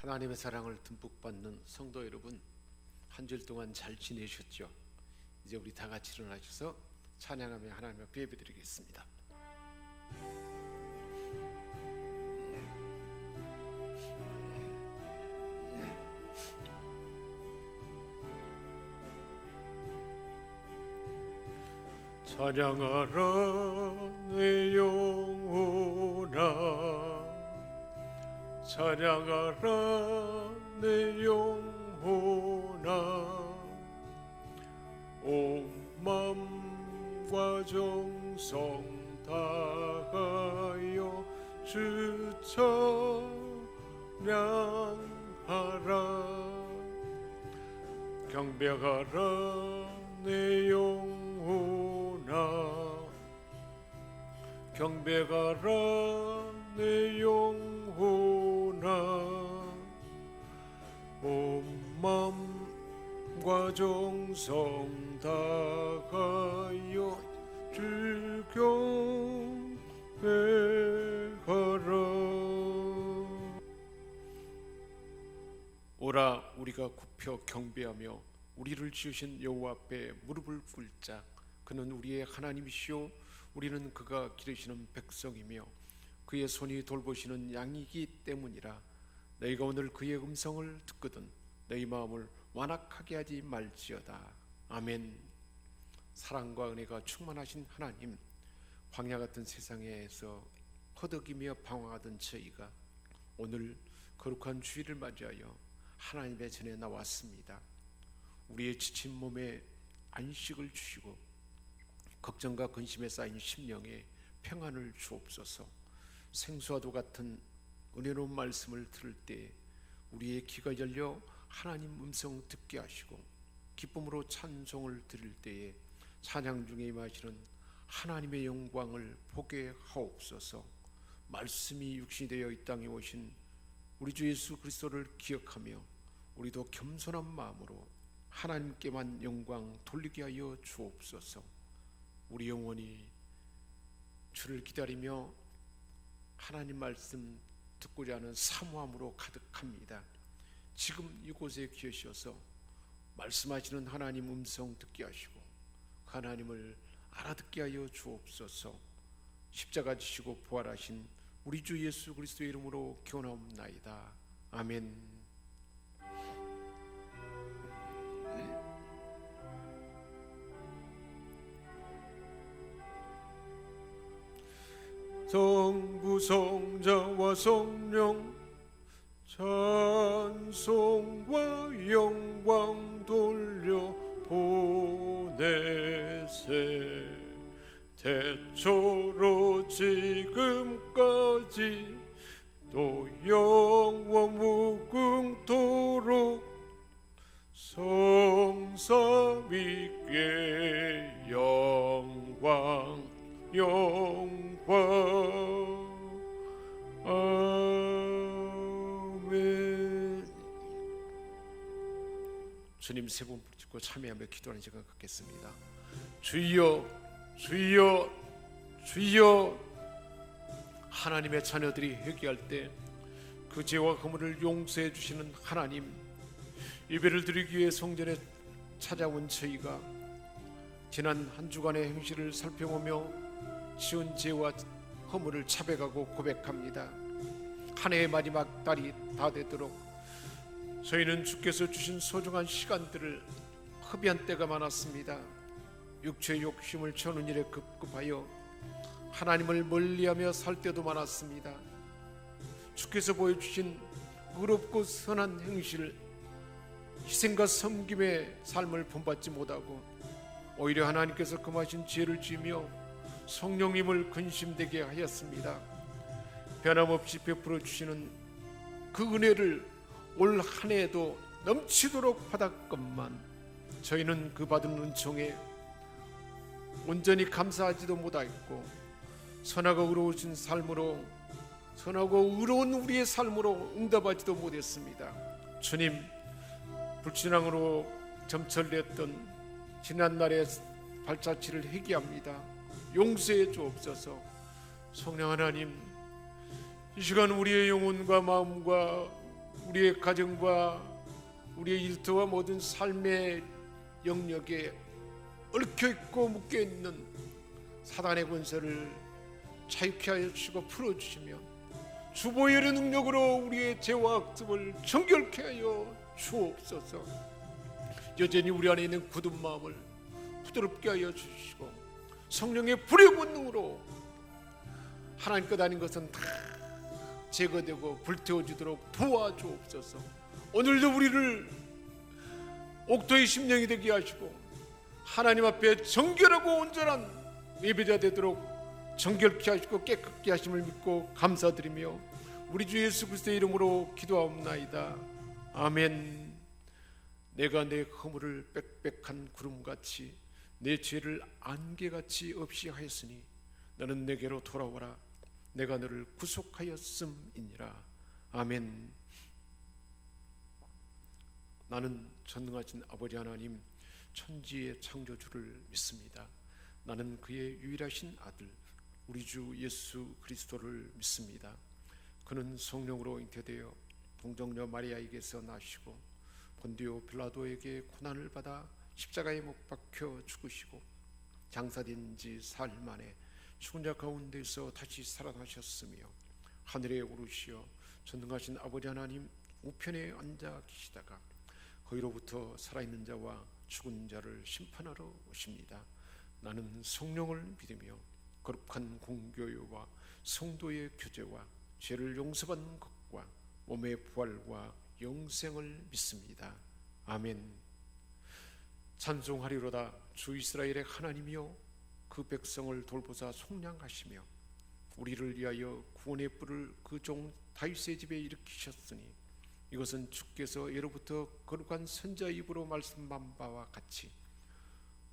하나님의 사랑을 듬뿍 받는 성도 여러분, 한 주일 동안 잘 지내셨죠? 이제 우리 다 같이 일어나셔서 찬양하며 하나님 앞에 예배드리겠습니다. 찬양하라 내 영혼아, 찬양하라 내 영혼아, 온 맘과 정성 다하여 주 찬양하라. 경배하라 내 영혼아, 경배하라 내 영혼아, 온 맘과 정성 다하여 주 경배하라. 오라 우리가 굽혀 경배하며 우리를 지으신 여호와 앞에 무릎을 꿇자. 그는 우리의 하나님이시오, 우리는 그가 기르시는 백성이며 그의 손이 돌보시는 양이기 때문이라. 너희가 오늘 그의 음성을 듣거든 너희 마음을 완악하게 하지 말지어다. 아멘. 사랑과 은혜가 충만하신 하나님, 광야 같은 세상에서 허덕이며 방황하던 저희가 오늘 거룩한 주일을 맞이하여 하나님의 전에 나왔습니다. 우리의 지친 몸에 안식을 주시고 걱정과 근심에 쌓인 심령에 평안을 주옵소서. 생수와도 같은 은혜로운 말씀을 들을 때 우리의 귀가 열려 하나님 음성 듣게 하시고 기쁨으로 찬송을 드릴 때에 찬양 중에 임하시는 하나님의 영광을 보게 하옵소서. 말씀이 육신이 되어 이 땅에 오신 우리 주 예수 그리스도를 기억하며 우리도 겸손한 마음으로 하나님께만 영광 돌리게 하여 주옵소서. 우리 영혼이 주를 기다리며 하나님 말씀 듣고자 하는 사모함으로 가득합니다. 지금 이곳에 계셔서 말씀하시는 하나님 음성 듣게 하시고 그 하나님을 알아듣게 하여 주옵소서. 십자가 지시고 부활하신 우리 주 예수 그리스도의 이름으로 기원하옵나이다. 아멘. 성부 성자와 성령 찬송과 영광 돌려 보내세. 태초로 지금까지 또 영원 무궁토록 성삼위께 영광 아멘. 주님 세 번 부르짖고 참여하며 기도하는 시간 갖겠습니다. 주여 주여 주여. 하나님의 자녀들이 회개할 때 그 죄와 허물을 용서해 주시는 하나님, 예배를 드리기 위해 성전에 찾아온 저희가 지난 한 주간의 행실을 살펴보며 지은 죄와 허물을 자백하고 고백합니다. 한 해의 마지막 달이 다 되도록 저희는 주께서 주신 소중한 시간들을 허비한 때가 많았습니다. 육체의 욕심을 채우는 일에 급급하여 하나님을 멀리하며 살 때도 많았습니다. 주께서 보여주신 의롭고 선한 행실, 희생과 섬김의 삶을 본받지 못하고 오히려 하나님께서 금하신 죄를 지으며 성령님을 근심되게 하였습니다. 변함없이 베풀어 주시는 그 은혜를 올 한 해에도 넘치도록 받았건만 저희는 그 받은 은총에 온전히 감사하지도 못하였고 선하고 의로우신 삶으로, 선하고 의로운 우리의 삶으로 응답하지도 못했습니다. 주님, 불신앙으로 점철됐던 지난날의 발자취를 회개합니다. 용서해 주옵소서. 성령 하나님, 이 시간 우리의 영혼과 마음과 우리의 가정과 우리의 일터와 모든 삶의 영역에 얽혀있고 묶여있는 사단의 권세를 자유케 하여 주시고 풀어주시며 주보혈의 능력으로 우리의 죄와 악습을 정결케 하여 주옵소서. 여전히 우리 안에 있는 굳은 마음을 부드럽게 하여 주시고 성령의 불의 권능으로 하나님 것 아닌 것은 다 제거되고 불태워지도록 도와주옵소서. 오늘도 우리를 옥토의 심령이 되게 하시고 하나님 앞에 정결하고 온전한 예배자 되도록 정결케 하시고 깨끗게 하심을 믿고 감사드리며 우리 주 예수 그리스도의 이름으로 기도하옵나이다. 아멘. 내가 내 허물을 빽빽한 구름같이 내 죄를 안개같이 없이 하였으니 너는 내게로 돌아오라. 내가 너를 구속하였음이니라. 아멘. 나는 전능하신 아버지 하나님 천지의 창조주를 믿습니다. 나는 그의 유일하신 아들 우리 주 예수 그리스도를 믿습니다. 그는 성령으로 잉태되어 동정녀 마리아에게서 나시고 본디오 빌라도에게 고난을 받아 십자가에 못 박혀 죽으시고 장사된 지 사흘 만에 죽은 자 가운데서 다시 살아나셨으며 하늘에 오르시어 전능하신 아버지 하나님 우편에 앉아 계시다가 거기로부터 살아있는 자와 죽은 자를 심판하러 오십니다. 나는 성령을 믿으며 거룩한 공교회와 성도의 교제와 죄를 용서받는 것과 몸의 부활과 영생을 믿습니다. 아멘. 찬송하리로다. 주 이스라엘의 하나님이여 그 백성을 돌보사 속량하시며 우리를 위하여 구원의 뿔을 그 종 다윗의 집에 일으키셨으니 이것은 주께서 예로부터 거룩한 선지자의 입으로 말씀한 바와 같이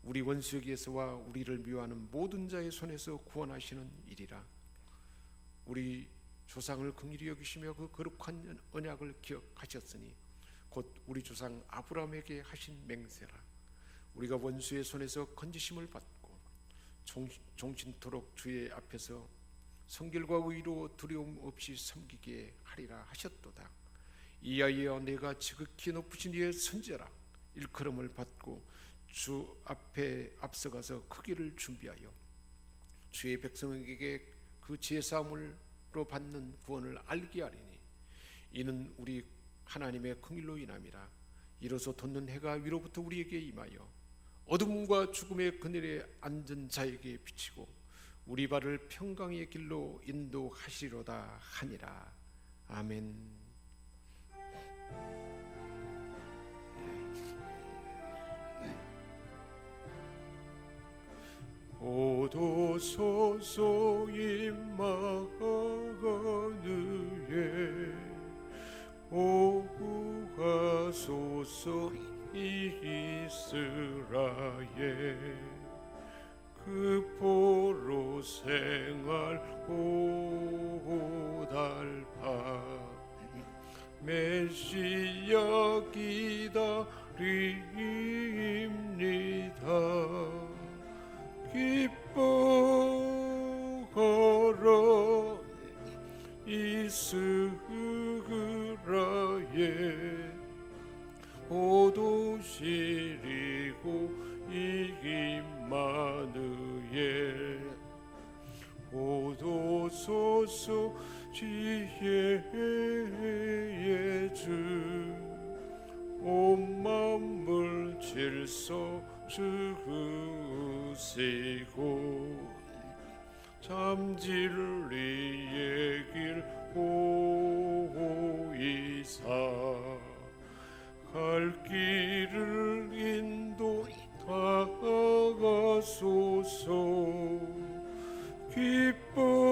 우리 원수에게서와 우리를 미워하는 모든 자의 손에서 구원하시는 일이라. 우리 조상을 긍휼히 여기시며 그 거룩한 언약을 기억하셨으니 곧 우리 조상 아브라함에게 하신 맹세라. 우리가 원수의 손에서 건지심을 받고 종신토록 주의 앞에서 성결과 의로 두려움 없이 섬기게 하리라 하셨도다. 이하여 내가 지극히 높으신 이의 선지자라 일컬음을 받고 주 앞에 앞서가서 크기를 준비하여 주의 백성에게 그 제사함으로 받는 구원을 알게 하리니 이는 우리 하나님의 긍휼로 인함이라. 이로써 돋는 해가 위로부터 우리에게 임하여 어둠과 죽음의 그늘에 앉은 자에게 비치고 우리 발을 평강의 길로 인도하시리로다 하니라. 아멘. 오도소서 임마누엘 오구하소서 이스라엘 그 포로 생활 고달파 메시아 기다립니다. 기뻐하라 이스라엘 오도시리고 임마누엘 오도소서 지혜의 주 온 만물 질서 주시고 참진리의 길 보이사 갈 길을 인도하소서. 기뻐하라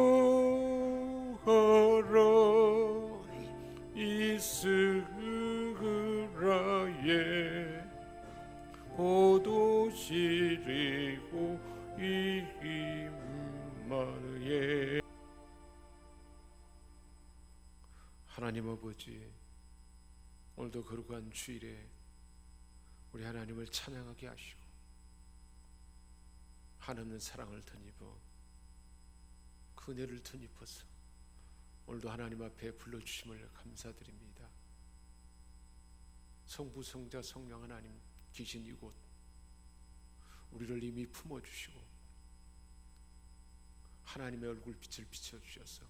이스라엘 오도시리고 임마누엘. 하나님 아버지, 오늘도 거룩한 주일에 우리 하나님을 찬양하게 하시고 하나님의 사랑을 덧입어 그 은혜를 덧입어서 오늘도 하나님 앞에 불러주심을 감사드립니다. 성부, 성자, 성령 하나님 계신 이곳 우리를 이미 품어주시고 하나님의 얼굴빛을 비춰주셔서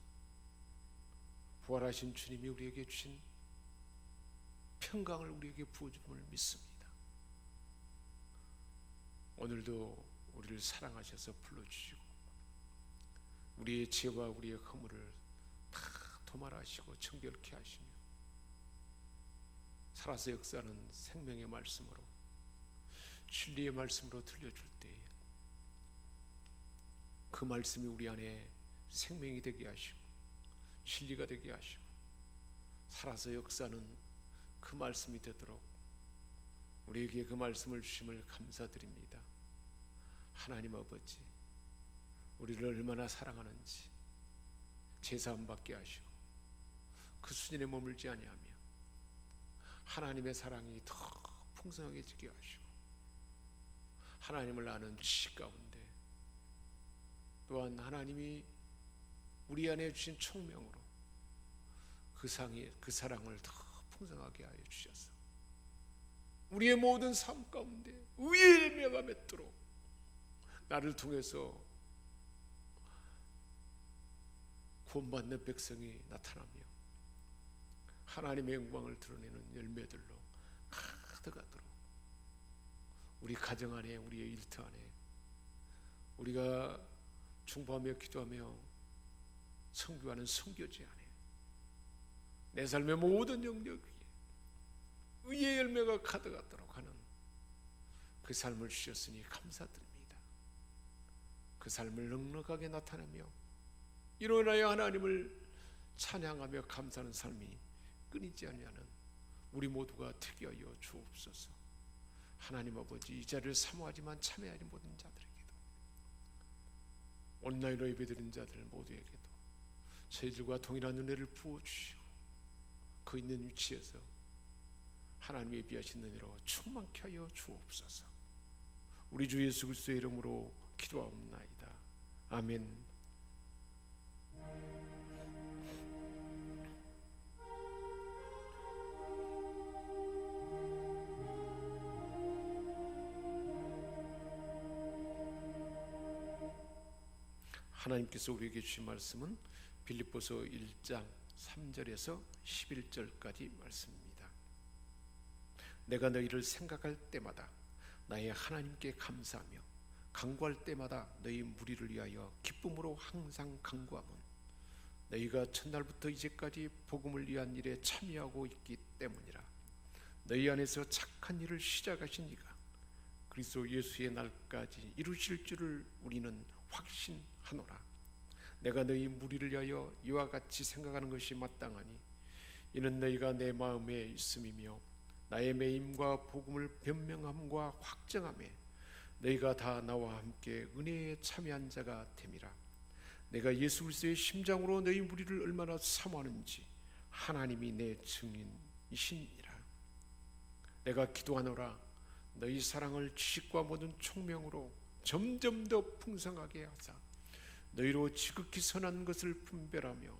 부활하신 주님이 우리에게 주신 평강을 우리에게 부어줌을 믿습니다. 오늘도 우리를 사랑하셔서 불러주시고 우리의 죄와 우리의 허물을 다 도말하시고 정결케 하시며 살아서 역사하는 생명의 말씀으로 진리의 말씀으로 들려줄 때에 그 말씀이 우리 안에 생명이 되게 하시고 진리가 되게 하시고 살아서 역사하는 그 말씀이 되도록 우리에게 그 말씀을 주심을 감사드립니다. 하나님 아버지, 우리를 얼마나 사랑하는지 제사함 받게 하시고 그 수준에 머물지 아니하며 하나님의 사랑이 더 풍성하게지게 하시고 하나님을 아는 지식 가운데 또한 하나님이 우리 안에 주신 총명으로 그 사랑을 더 풍성하게 하여 주셔서 우리의 모든 삶 가운데 의의 열매가 맺도록 나를 통해서 구원받는 백성이 나타나며 하나님의 영광을 드러내는 열매들로 가득하도록 우리 가정 안에 우리의 일터 안에 우리가 중보하며 기도하며 선교하는 선교지 안에 내 삶의 모든 영역 위에 의의 열매가 가득하도록 하는 그 삶을 주셨으니 감사드립니다. 그 삶을 넉넉하게 나타내며 일어나여 하나님을 찬양하며 감사하는 삶이 끊이지 않냐는 우리 모두가 되게 하여 주옵소서. 하나님 아버지, 이 자리를 사모하지만 참여하지 못한 자들에게도 온라인으로 예배드린 자들 모두에게도 저희들과 동일한 은혜를 부어주시고 그 있는 위치에서 하나님의 비하신 은혜로 충만케 하여 주옵소서. 우리 주 예수 그리스도의 이름으로 기도하옵나이다. 아멘. 하나님께서 우리에게 주신 말씀은 빌립보서 1장 3절에서 11절까지 말씀입니다. 내가 너희를 생각할 때마다 나의 하나님께 감사하며 간구할 때마다 너희 무리를 위하여 기쁨으로 항상 간구하면 너희가 첫날부터 이제까지 복음을 위한 일에 참여하고 있기 때문이라. 너희 안에서 착한 일을 시작하신 이가 그리스도 예수의 날까지 이루실 줄을 우리는 확신하노라. 내가 너희 무리를 위하여 이와 같이 생각하는 것이 마땅하니 이는 너희가 내 마음에 있음이며 나의 매임과 복음을 변명함과 확정함에 너희가 다 나와 함께 은혜에 참여한 자가 됨이라. 내가 예수 그리스도의 심장으로 너희 무리를 얼마나 사모하는지 하나님이 내 증인이시니라. 내가 기도하노라. 너희 사랑을 지식과 모든 총명으로 점점 더 풍성하게 하사 너희로 지극히 선한 것을 분별하며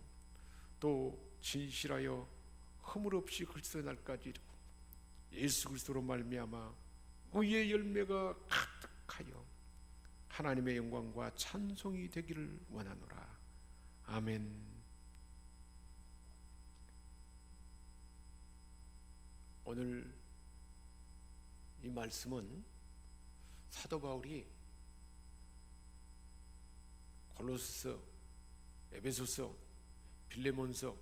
또 진실하여 허물 없이 그리스도의 날까지 이르고 예수 그리스도로 말미암아 의의 열매가 가득하여 하나님의 영광과 찬송이 되기를 원하노라. 아멘. 오늘 이 말씀은 사도 바울이 골로새서, 에베소서, 빌레몬서와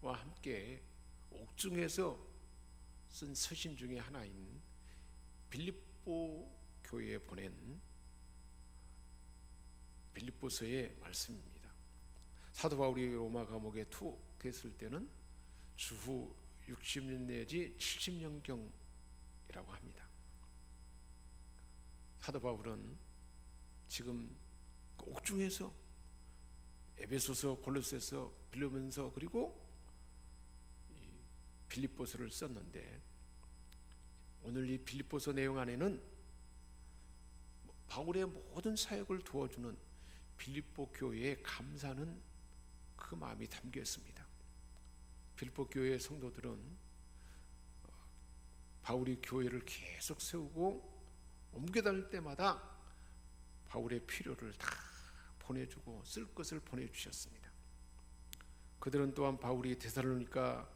함께 옥중에서 쓴 서신 중에 하나인 빌립보 교회에 보낸 빌립보서의 말씀입니다. 사도 바울이 로마 감옥에 투옥했을 때는 주후 60년 내지 70년경이라고 합니다. 사도 바울은 지금 옥중에서 에베소서, 골로새서, 빌레몬서 그리고 빌립보서를 썼는데 오늘 이 빌립보서 내용 안에는 바울의 모든 사역을 도와주는 빌립보 교회에 감사하는 그 마음이 담겨 있습니다. 빌립보 교회의 성도들은 바울이 교회를 계속 세우고 옮겨 다닐 때마다 바울의 필요를 다 보내주고 쓸 것을 보내주셨습니다. 그들은 또한 바울이 데살로니가와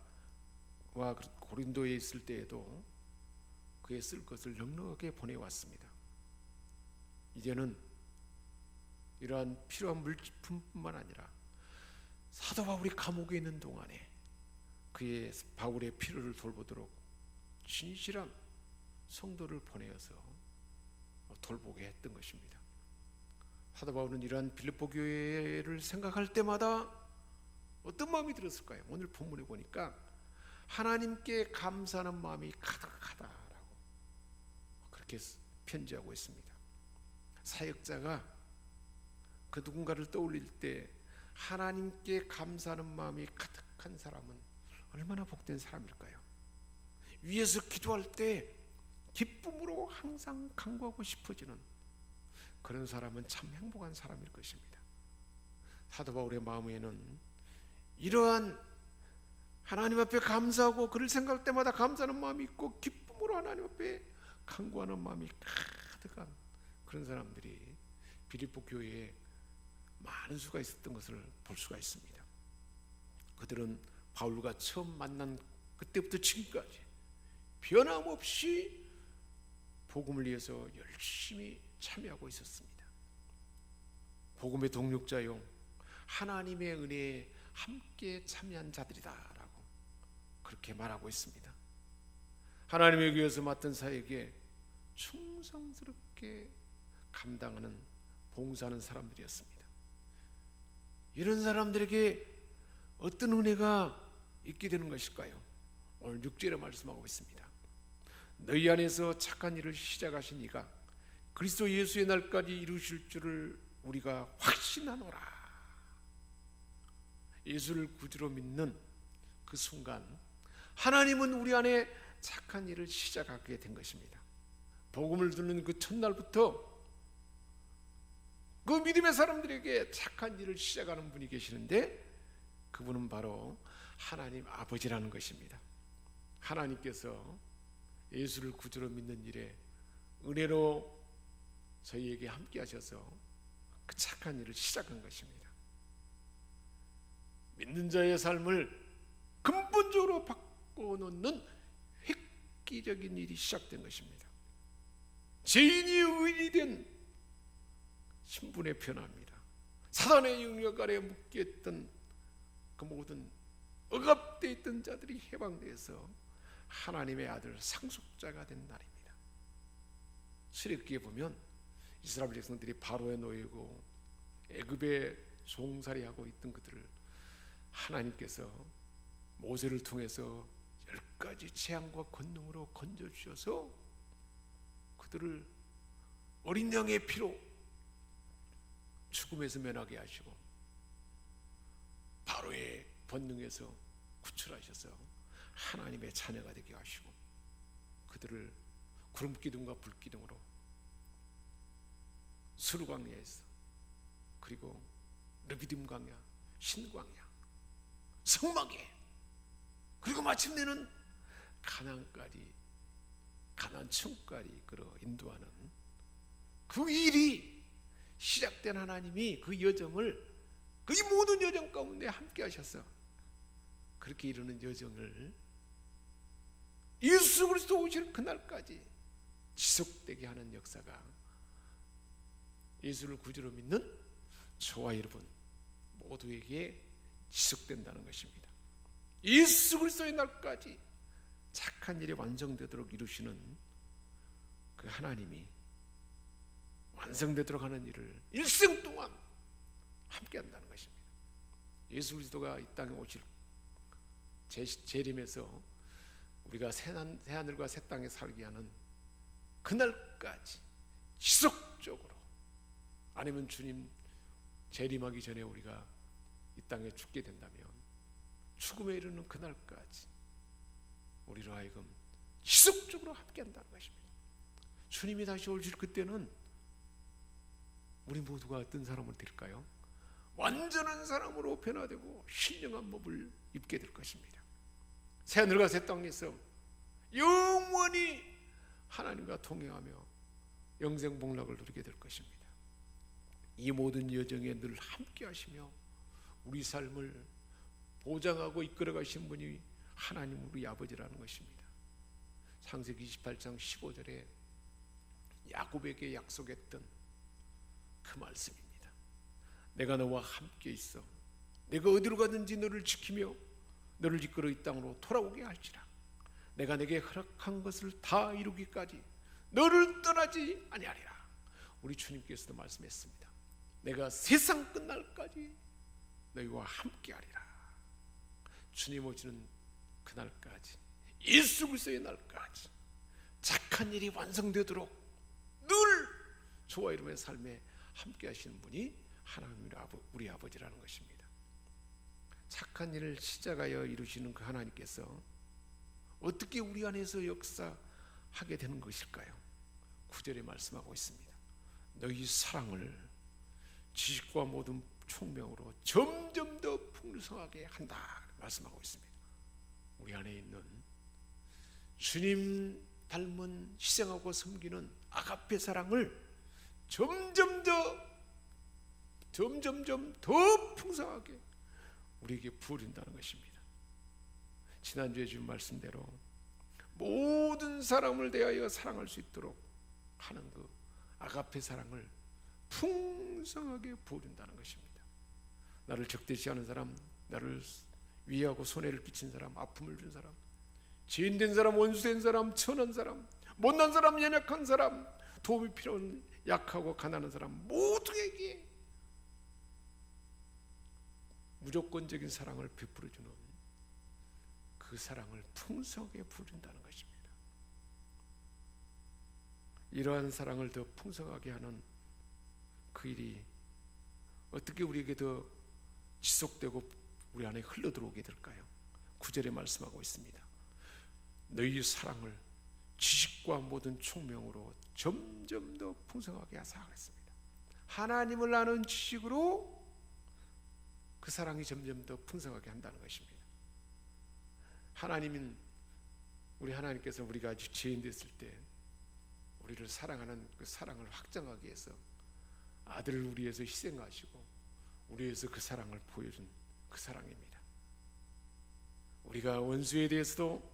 고린도에 있을 때에도 그의 쓸 것을 넉넉하게 보내왔습니다. 이제는 이러한 필요한 물품뿐만 아니라 사도 바울이 감옥에 있는 동안에 그의 바울의 필요를 돌보도록 진실한 성도를 보내어서 돌보게 했던 것입니다. 사도 바울은 이러한 빌립보 교회를 생각할 때마다 어떤 마음이 들었을까요? 오늘 본문에 보니까 하나님께 감사하는 마음이 가득하다라고 그렇게 편지하고 있습니다. 사역자가 그 누군가를 떠올릴 때 하나님께 감사하는 마음이 가득한 사람은 얼마나 복된 사람일까요? 위에서 기도할 때 기쁨으로 항상 간구하고 싶어지는 그런 사람은 참 행복한 사람일 것입니다. 사도 바울의 마음에는 이러한 하나님 앞에 감사하고 그를 생각할 때마다 감사하는 마음이 있고 기쁨으로 하나님 앞에 간구하는 마음이 가득한 그런 사람들이 빌립보 교회에 많은 수가 있었던 것을 볼 수가 있습니다. 그들은 바울과 처음 만난 그때부터 지금까지 변함없이 복음을 위해서 열심히 참여하고 있었습니다. 복음의 동력자요 하나님의 은혜에 함께 참여한 자들이다라고 그렇게 말하고 있습니다. 하나님의 교회에서 맡은 사역에 충성스럽게 감당하는 봉사하는 사람들이었습니다. 이런 사람들에게 어떤 은혜가 있게 되는 것일까요? 오늘 6절에 말씀하고 있습니다. 너희 안에서 착한 일을 시작하신 이가 그리스도 예수의 날까지 이루실 줄을 우리가 확신하노라. 예수를 구주로 믿는 그 순간 하나님은 우리 안에 착한 일을 시작하게 된 것입니다. 복음을 듣는 그 첫날부터 그 믿음의 사람들에게 착한 일을 시작하는 분이 계시는데 그분은 바로 하나님 아버지라는 것입니다. 하나님께서 예수를 구주로 믿는 일에 은혜로 저희에게 함께 하셔서 그 착한 일을 시작한 것입니다. 믿는 자의 삶을 근본적으로 바꿔놓는 획기적인 일이 시작된 것입니다. 죄인이 의인이 된 신분의 변화입니다. 사단의 영역 아래 묶여있던 그 모든 억압되어 있던 자들이 해방되어서 하나님의 아들 상속자가 된 날입니다. 출애굽기에 보면 이스라엘 백성들이 바로의 노예고 애굽에 종살이하고 있던 그들을 하나님께서 모세를 통해서 10가지 재앙과 권능으로 건져주셔서 그들을 어린 양의 피로 죽음에서 면하게 하시고 바로의 번능에서 구출하셔서 하나님의 자녀가 되게 하시고 그들을 구름기둥과 불기둥으로 수르광야에서 그리고 르비딤 광야, 신광야, 성막에 그리고 마침내는 가나안까지 가나안 천국까지 이끌어 인도하는 그 일이 시작된 하나님이 그 여정을 그 이 모든 여정 가운데 함께 하셔서 그렇게 이루는 여정을 예수 그리스도 오실 그날까지 지속되게 하는 역사가 예수를 구주로 믿는 저와 여러분 모두에게 지속된다는 것입니다. 예수 그리스도의 날까지 착한 일이 완성되도록 이루시는 그 하나님이 완성되도록 하는 일을 일생 동안 함께 한다는 것입니다. 예수 그리스도가 이 땅에 오실 재림에서 우리가 새하늘과 새 땅에 살게 하는 그날까지 지속적으로 아니면 주님 재림하기 전에 우리가 이 땅에 죽게 된다면 죽음에 이르는 그날까지 우리로 하여금 지속적으로 함께 한다는 것입니다. 주님이 다시 오실 그때는 우리 모두가 어떤 사람으로 될까요? 완전한 사람으로 변화되고 신령한 몸을 입게 될 것입니다. 새하늘과 새 땅에서 영원히 하나님과 동행하며 영생복락을 누리게 될 것입니다. 이 모든 여정에 늘 함께 하시며 우리 삶을 보장하고 이끌어 가신 분이 하나님 우리 아버지라는 것입니다. 창세기 28장 15절에 야곱에게 약속했던 그 말씀입니다. 내가 너와 함께 있어 내가 어디로 가든지 너를 지키며 너를 이끌어 이 땅으로 돌아오게 할지라. 내가 내게 허락한 것을 다 이루기까지 너를 떠나지 아니하리라. 우리 주님께서도 말씀했습니다. 내가 세상 끝날까지 너희와 함께하리라. 주님 오시는 그날까지, 예수 그리스도의 날까지 착한 일이 완성되도록 늘 저와 여러분의 삶에 함께하시는 분이 하나님 우리 아버지라는 것입니다. 착한 일을 시작하여 이루시는 그 하나님께서 어떻게 우리 안에서 역사하게 되는 것일까요? 9절에 말씀하고 있습니다. 너희 사랑을 지식과 모든 총명으로 점점 더 풍성하게 한다 말씀하고 있습니다. 우리 안에 있는 주님 닮은 희생하고 섬기는 아가페 사랑을 점점 더 풍성하게 우리에게 부어준다는 것입니다. 지난주에 준 말씀대로 모든 사람을 대하여 사랑할 수 있도록 하는 그 아가페 사랑을 풍성하게 부어준다는 것입니다. 나를 적대시하는 사람, 나를 위해하고 손해를 끼친 사람, 아픔을 준 사람, 죄인된 사람, 원수된 사람, 천한 사람, 못난 사람, 연약한 사람, 도움이 필요한 약하고 가난한 사람 모두에게 무조건적인 사랑을 베풀어주는 그 사랑을 풍성하게 부어준다는 것입니다. 이러한 사랑을 더 풍성하게 하는 그 일이 어떻게 우리에게 더 지속되고 우리 안에 흘러들어오게 될까요? 9절에 말씀하고 있습니다. 너희 사랑을 지식과 모든 총명으로 점점 더 풍성하게 하사 하겠습니다. 하나님을 아는 지식으로 그 사랑이 점점 더 풍성하게 한다는 것입니다. 하나님은 우리 하나님께서 우리가 아주 죄인 됐을 때 우리를 사랑하는 그 사랑을 확장하기 위해서 아들을 우리 위해서 희생하시고 우리 위해서 그 사랑을 보여준 그 사랑입니다. 우리가 원수에 대해서도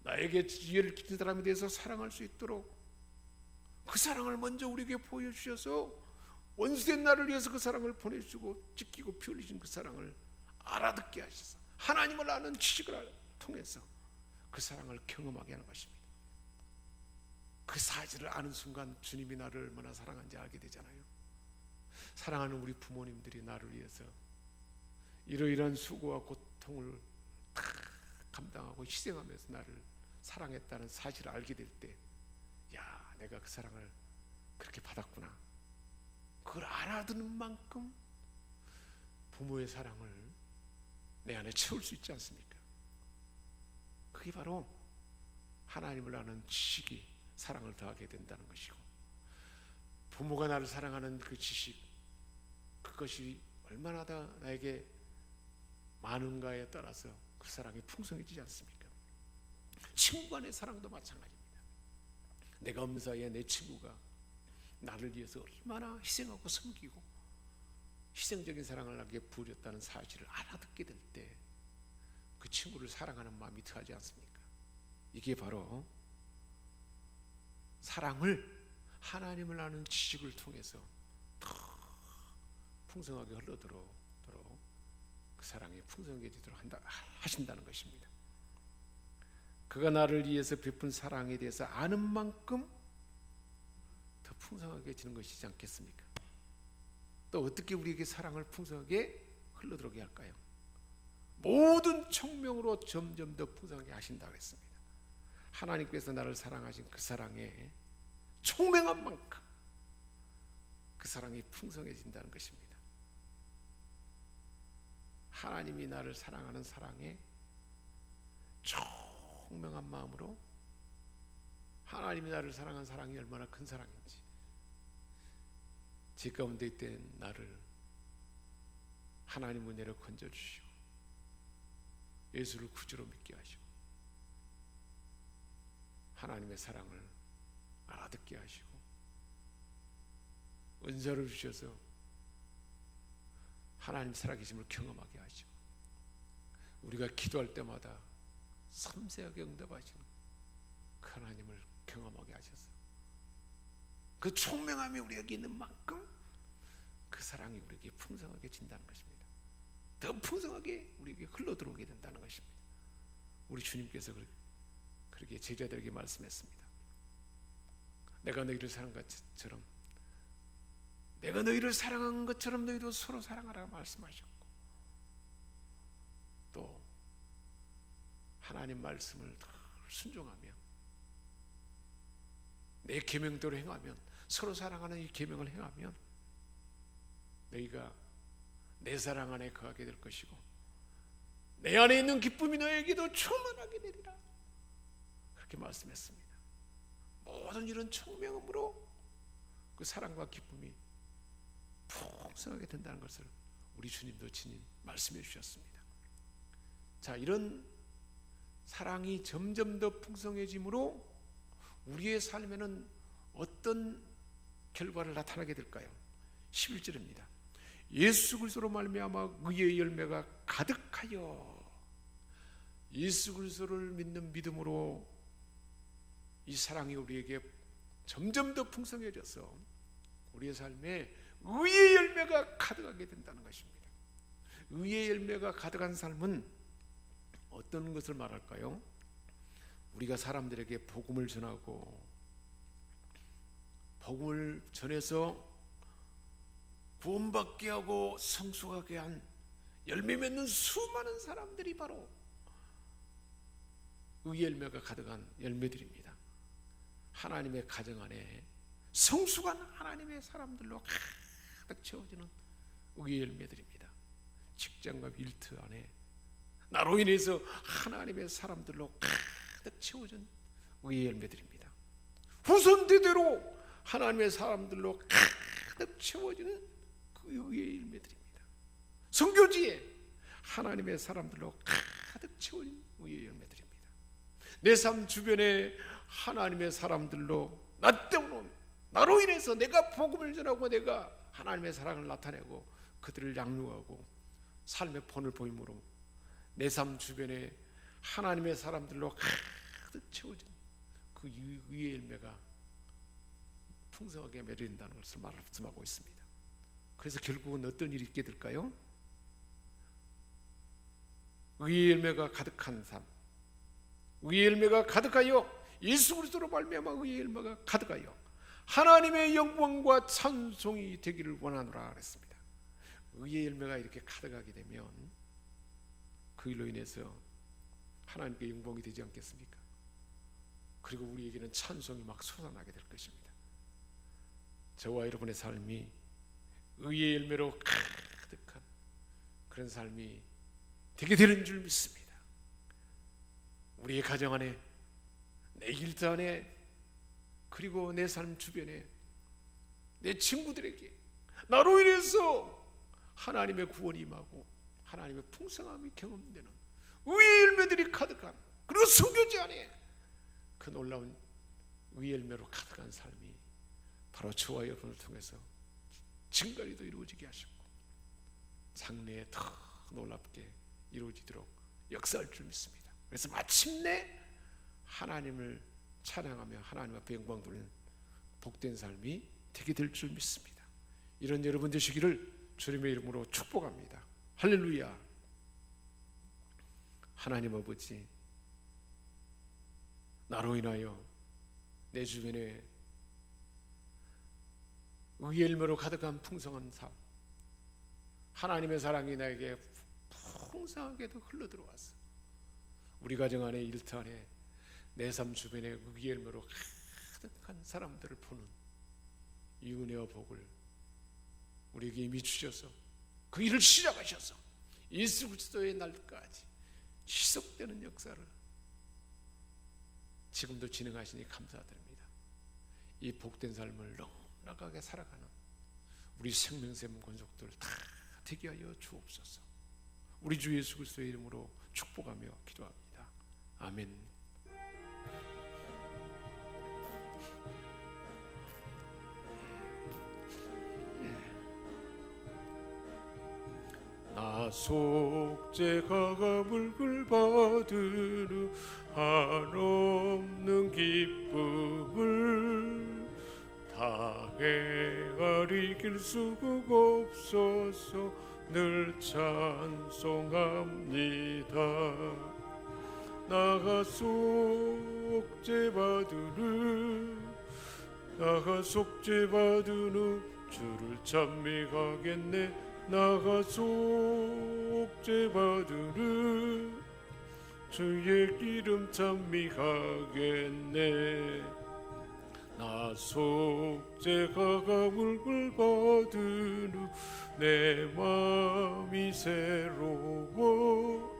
나에게 지혜를 끼친 사람에 대해서 사랑할 수 있도록 그 사랑을 먼저 우리에게 보여주셔서 원수된 나를 위해서 그 사랑을 보내주고 지키고 피 흘리신 그 사랑을 알아듣게 하셔서 하나님을 아는 지식을 통해서 그 사랑을 경험하게 하는 것입니다. 그 사실을 아는 순간 주님이 나를 얼마나 사랑한지 알게 되잖아요. 사랑하는 우리 부모님들이 나를 위해서 이러이러한 수고와 고통을 다 감당하고 희생하면서 나를 사랑했다는 사실을 알게 될 때, 야, 내가 그 사랑을 그렇게 받았구나. 그걸 알아듣는 만큼 부모의 사랑을 내 안에 채울 수 있지 않습니까? 그게 바로 하나님을 아는 지식이 사랑을 더하게 된다는 것이고, 부모가 나를 사랑하는 그 지식, 그것이 얼마나 더 나에게 많은가에 따라서 그 사랑이 풍성해지지 않습니까? 친구 간의 사랑도 마찬가지입니다. 내가 없는 사이에 내 친구가 나를 위해서 얼마나 희생하고 섬기고 희생적인 사랑을 나에게 부어줬다는 사실을 알아듣게 될 때 그 친구를 사랑하는 마음이 더하지 않습니까? 이게 바로 사랑을 하나님을 아는 지식을 통해서 더 풍성하게 흘러들어오도록 그 사랑이 풍성해지도록 하신다는 것입니다. 그가 나를 위해서 베푼 사랑에 대해서 아는 만큼 더 풍성하게 지는 것이지 않겠습니까? 또 어떻게 우리에게 사랑을 풍성하게 흘러들어오게 할까요? 모든 총명으로 점점 더 풍성하게 하신다고 했습니다. 하나님께서 나를 사랑하신 그 사랑에 총명한 만큼 그 사랑이 풍성해진다는 것입니다. 하나님이 나를 사랑하는 사랑에 총명한 마음으로 하나님이 나를 사랑한 사랑이 얼마나 큰 사랑인지, 제 가운데 있던 나를 하나님 은혜로 건져주시고 예수를 구주로 믿게 하시고 하나님의 사랑을 알아듣게 하시고 은사를 주셔서 하나님 살아계심을 경험하게 하시고 우리가 기도할 때마다 섬세하게 응답하시는 그 하나님을 경험하게 하셔서 그 총명함이 우리에게 있는 만큼 그 사랑이 우리에게 풍성하게 진다는 것입니다. 더 풍성하게 우리에게 흘러들어오게 된다는 것입니다. 우리 주님께서 그렇게 제자들에게 말씀했습니다. 내가 너희를 사랑한 것처럼 내가 너희를 사랑한 것처럼 너희도 서로 사랑하라고 말씀하셨고 또 하나님 말씀을 순종하며 내 계명대로 행하면 서로 사랑하는 이 계명을 행하면 너희가 내 사랑 안에 거하게 될 것이고 내 안에 있는 기쁨이 너에게도 충만하게 되리라 그렇게 말씀했습니다. 모든 이런 총명함으로 그 사랑과 기쁨이 풍성하게 된다는 것을 우리 주님도 친히 말씀해 주셨습니다. 자, 이런 사랑이 점점 더 풍성해짐으로 우리의 삶에는 어떤 결과를 나타나게 될까요? 11절입니다. 예수 그리스도로 말미암아 의의 열매가 가득하여 예수 그리스도를 믿는 믿음으로 이 사랑이 우리에게 점점 더 풍성해져서 우리의 삶에 의의 열매가 가득하게 된다는 것입니다. 의의 열매가 가득한 삶은 어떤 것을 말할까요? 우리가 사람들에게 복음을 전하고 복음을 전해서 구원받게 하고 성숙하게 한 열매 맺는 수많은 사람들이 바로 의의 열매가 가득한 열매들입니다. 하나님의 가정 안에 성숙한 하나님의 사람들로 가득 채워지는 의의 열매들입니다. 직장과 일터 안에 나로 인해서 하나님의 사람들로 가득 채워진 의의 열매들입니다. 후손대대로 하나님의 사람들로 가득 채워지는 그 의의 열매들입니다. 선교지에 하나님의 사람들로 가득 채워진 의의 열매들입니다. 내 삶 주변에 하나님의 사람들로 나 때문에 나로 인해서 내가 복음을 전하고 내가 하나님의 사랑을 나타내고 그들을 양육하고 삶의 본을 보임으로 내 삶 주변에 하나님의 사람들로 가득 채워진 그 의의 열매가 풍성하게 맺어진다는 것을 말씀하고 있습니다. 그래서 결국은 어떤 일이 있게 될까요? 의의 열매가 가득한 삶, 의의 열매가 가득하여 예수 그리스도로 말미암아 의의 열매가 가득하여 하나님의 영광과 찬송이 되기를 원하노라 그랬습니다. 의의 열매가 이렇게 가득하게 되면 그 일로 인해서 하나님께 영광이 되지 않겠습니까? 그리고 우리에게는 찬송이 막 솟아나게 될 것입니다. 저와 여러분의 삶이 의의 열매로 가득한 그런 삶이 되게 되는 줄 믿습니다. 우리의 가정 안에, 내 일터 안에, 그리고 내 삶 주변에, 내 친구들에게 나로 인해서 하나님의 구원이 임하고 하나님의 풍성함이 경험되는 의의 열매들이 가득한, 그리고 선교지 안에 그 놀라운 의의 열매로 가득한 삶이 바로 저와 여러분을 통해서 증거리도 이루어지게 하시고 장래에 더 놀랍게 이루어지도록 역사할 줄 믿습니다. 그래서 마침내 하나님을 찬양하며 하나님 앞에 영광 돌리는 복된 삶이 되게 될 줄 믿습니다. 이런 여러분 되시기를 주님의 이름으로 축복합니다. 할렐루야. 하나님 아버지, 나로 인하여 내 주변에 의의 열매로 가득한 풍성한 삶, 하나님의 사랑이 나에게 풍성하게도 흘러들어왔어. 우리 가정 안에, 일터 안에, 내 삶 주변에 의의 열매로 가득한 사람들을 보는 이 은혜와 복을 우리에게 이미 주셔서 그 일을 시작하셔서 예수 그리스도의 날까지 지속되는 역사를 지금도 진행하시니 감사드립니다. 이 복된 삶을 넉넉하게 살아가는 우리 생명샘 권속들 다 되게 하여 주옵소서. 우리 주 예수 그리스도의 이름으로 축복하며 기도합니다. 아멘. 나 속죄가 감을 받은 후 한없는 기쁨을 다 헤아리 길 수가 없어서 늘 찬송합니다. 나가 속죄받은 후 주를 찬미하겠네. 나가 속죄받은 후 주의 이름 찬미하겠네. 나 속죄가 감을 받은 후 내 마음이 새로워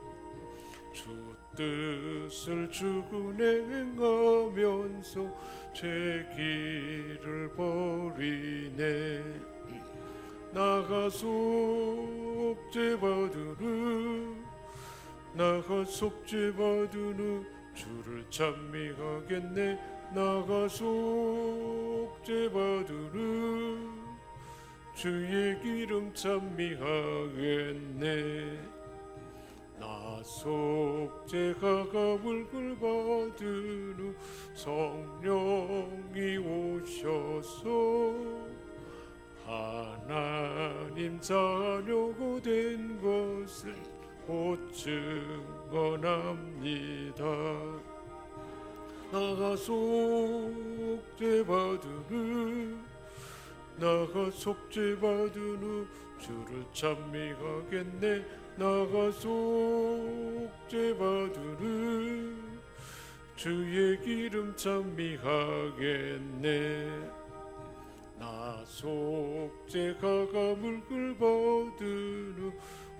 주 뜻을 주군행하면서 제 길을 버리네. 나가 속죄받은 후 주를 찬미하겠네. 나가 속죄받은 후 주의 이름 찬미하겠네. 나 속죄가 감을 받은 후 성령이 오셔서 하나님 자녀가 된 것을 곧 증언합니다. 나가 속죄받은 후 주를 찬미하겠네. 나가 속죄받은 후 주의 이름 찬미하겠네. 나 속죄가 감을 받은 후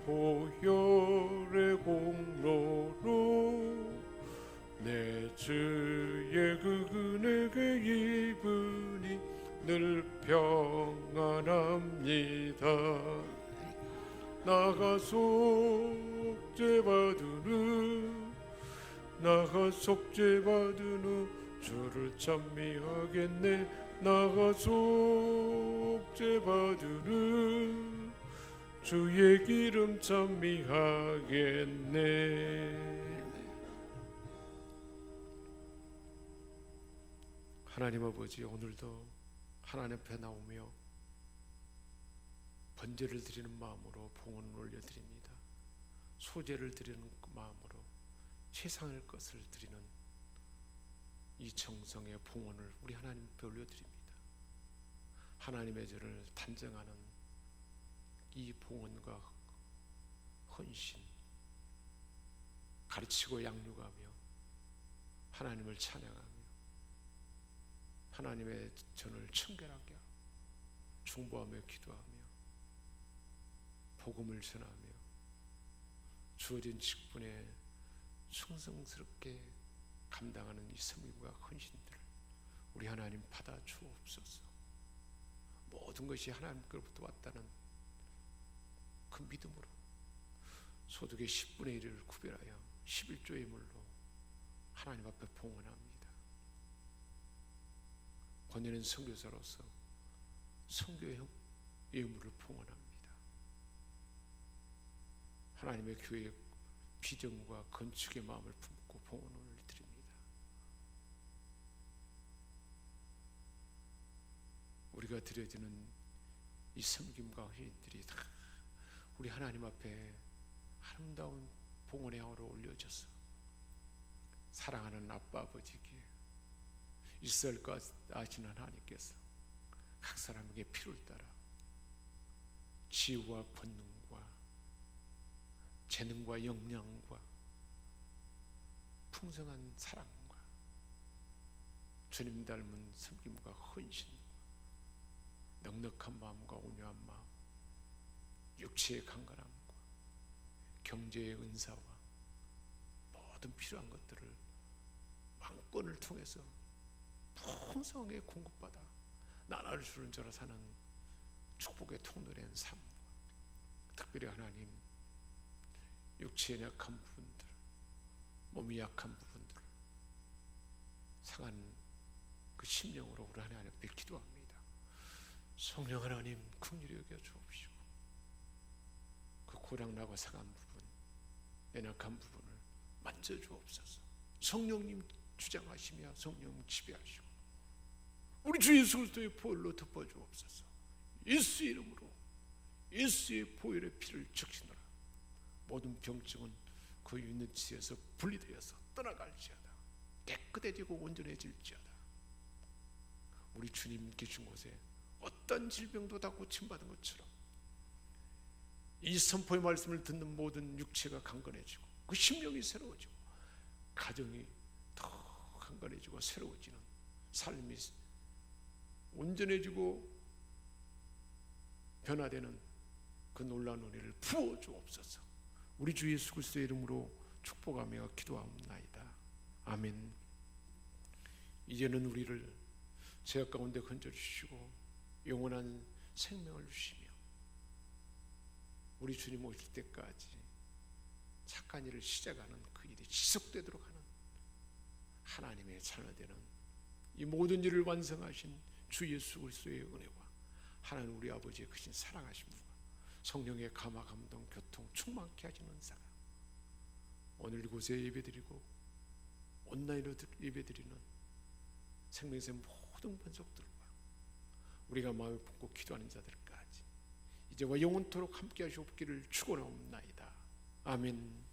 보혈의 공로로 내 주의 그 은혜가 입으니 늘 평안합니다. 나가 속죄받은 후 주를 찬미하겠네. 나가 속죄받은 후 주의 이름 찬미하겠네. 하나님 아버지, 오늘도 하나님 앞에 나오며 번제를 드리는 마음으로 봉헌을 올려드립니다. 소제를 드리는 마음으로 최상의 것을 드리는 이 정성의 봉헌을 우리 하나님 앞에 올려드립니다. 하나님의 전을 단정하는 이 봉헌과 헌신, 가르치고 양육하며 하나님을 찬양하며 하나님의 전을 청결하게 하고 중보하며 기도하며 복음을 전하며 주어진 직분에 충성스럽게 감당하는 이 섬김과 헌신들을 우리 하나님 받아 주옵소서. 모든 것이 하나님께로부터 왔다는 그 믿음으로 소득의 10분의 1을 구별하여 11조의 물로 하나님 앞에 봉헌합니다. 권위는 선교사로서 선교의 의무를 봉헌합니다. 하나님의 교회의 비전과 건축의 마음을 품고 봉헌을 드립니다. 우리가 드려지는 이 섬김과 헌신들이 다 우리 하나님 앞에 아름다운 봉헌의 향으로 올려져서 사랑하는 아빠 아버지께 이스라엘 것 아시는 하나님께서 각 사람에게 필요를 따라 지혜와 권능과 재능과 역량과 풍성한 사랑과 주님 닮은 섬김과 헌신과 넉넉한 마음과 온유한 마음, 육체의 강건함과 경제의 은사와 모든 필요한 것들을 왕권을 통해서 풍성하게 공급받아 나라를 주는 자로 사는 축복의 통로된 삶, 특별히 하나님 육체의 약한 부분들, 몸이 약한 부분들 상한 그 심령으로 우리 하나님 앞에 기도합니다. 성령 하나님 긍휼히 여겨 주옵시고 그 고장나고 상한 부분, 연약한 부분을 만져주옵소서. 성령님 주장하시며 성령 지배하시고 우리 주 예수 그리스도의 보혈로 덮어주옵소서. 예수의 이름으로 예수의 보혈의 피를 적시노라. 모든 병증은 그 있는 지에서 분리되어서 떠나갈지어다. 깨끗해지고 온전해질지어다. 우리 주님 계신 곳에 어떤 질병도 다 고침받은 것처럼 이 선포의 말씀을 듣는 모든 육체가 강건해지고 그 심령이 새로워지고 가정이 더 강건해지고 새로워지는 삶이 온전해지고 변화되는 그 놀라운 은혜를 부어주옵소서. 우리 주 예수 그리스도의 이름으로 축복하며 기도하옵나이다. 아멘. 이제는 우리를 죄악 가운데 건져주시고 영원한 생명을 주시며 우리 주님 오실 때까지 착한 일을 시작하는 그 일이 지속되도록 하는 하나님의 자녀되는 이 모든 일을 완성하신 주 예수 그리스도의 은혜와 하나님 우리 아버지의 크신 사랑하심과 성령의 감화 감동 교통 충만케 하시는 은사가 오늘 이곳에 예배드리고 온라인으로 예배드리는 생명의 모든 번속들과 우리가 마음에 품고 기도하는 자들까지 이제와 영원토록 함께 하시옵기를 축원하옵나이다. 아멘.